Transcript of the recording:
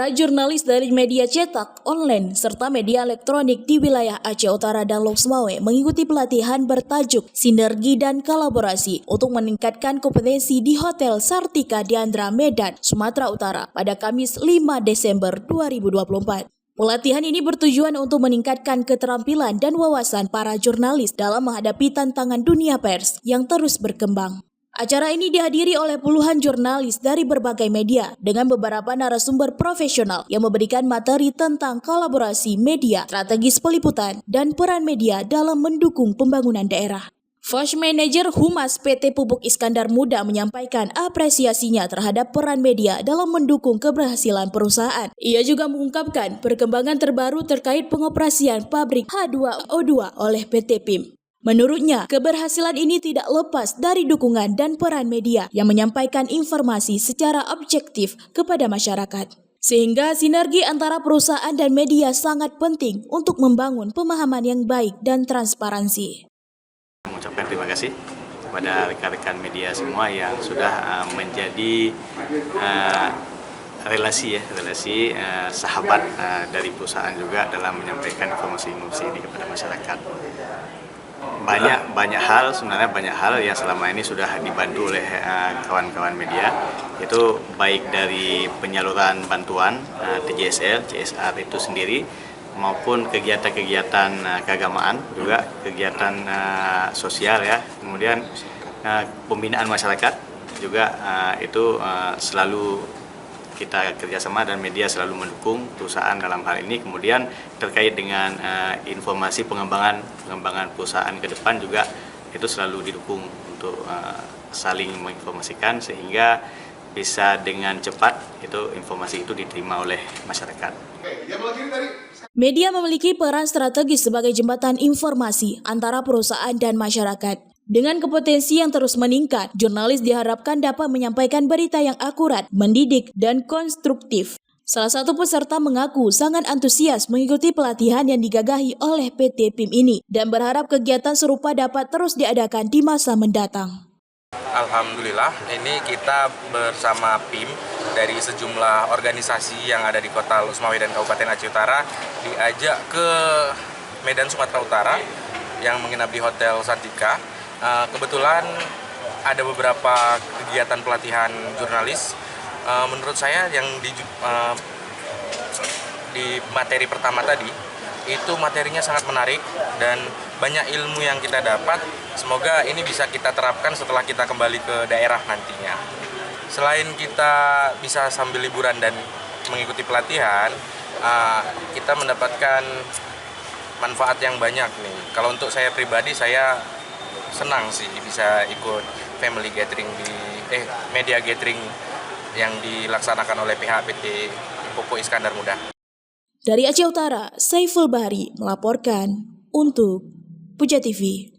Para jurnalis dari media cetak, online, serta media elektronik di wilayah Aceh Utara dan Lopsmawe mengikuti pelatihan bertajuk Sinergi dan Kolaborasi untuk meningkatkan kompetensi di Hotel Sartika Diandra Medan, Sumatera Utara pada Kamis 5 Desember 2024. Pelatihan ini bertujuan untuk meningkatkan keterampilan dan wawasan para jurnalis dalam menghadapi tantangan dunia pers yang terus berkembang. Acara ini dihadiri oleh puluhan jurnalis dari berbagai media dengan beberapa narasumber profesional yang memberikan materi tentang kolaborasi media, strategis peliputan, dan peran media dalam mendukung pembangunan daerah. Vice Manager Humas PT Pupuk Iskandar Muda menyampaikan apresiasinya terhadap peran media dalam mendukung keberhasilan perusahaan. Ia juga mengungkapkan perkembangan terbaru terkait pengoperasian pabrik H2O2 oleh PT PIM. Menurutnya, keberhasilan ini tidak lepas dari dukungan dan peran media yang menyampaikan informasi secara objektif kepada masyarakat. Sehingga sinergi antara perusahaan dan media sangat penting untuk membangun pemahaman yang baik dan transparansi. Mengucapkan terima kasih kepada rekan-rekan media semua yang sudah menjadi relasi sahabat dari perusahaan juga dalam menyampaikan informasi-informasi ini kepada masyarakat. Banyak hal yang selama ini sudah dibantu oleh kawan-kawan media, itu baik dari penyaluran bantuan TJSL, CSR itu sendiri, maupun kegiatan-kegiatan keagamaan, juga kegiatan sosial ya, kemudian pembinaan masyarakat juga itu selalu kita kerjasama dan media selalu mendukung perusahaan dalam hal ini. Kemudian terkait dengan informasi pengembangan perusahaan ke depan juga itu selalu didukung untuk saling menginformasikan sehingga bisa dengan cepat itu informasi itu diterima oleh masyarakat. Media memiliki peran strategis sebagai jembatan informasi antara perusahaan dan masyarakat. Dengan kompetensi yang terus meningkat, jurnalis diharapkan dapat menyampaikan berita yang akurat, mendidik, dan konstruktif. Salah satu peserta mengaku sangat antusias mengikuti pelatihan yang digagahi oleh PT PIM ini dan berharap kegiatan serupa dapat terus diadakan di masa mendatang. Alhamdulillah, ini kita bersama PIM dari sejumlah organisasi yang ada di Kota Lopsmawe dan Kabupaten Aceh Utara diajak ke Medan, Sumatera Utara yang menginap di Hotel Sartika. Kebetulan ada beberapa kegiatan pelatihan jurnalis. Menurut saya yang di materi pertama tadi itu materinya sangat menarik dan banyak ilmu yang kita dapat. Semoga ini bisa kita terapkan setelah kita kembali ke daerah nantinya. Selain kita bisa sambil liburan dan mengikuti pelatihan, kita mendapatkan manfaat yang banyak nih. Kalau untuk saya pribadi, saya senang sih bisa ikut family gathering media gathering yang dilaksanakan oleh pihak PT Pupuk Iskandar Muda. Dari Aceh Utara, Saiful Bahri melaporkan untuk Puja TV.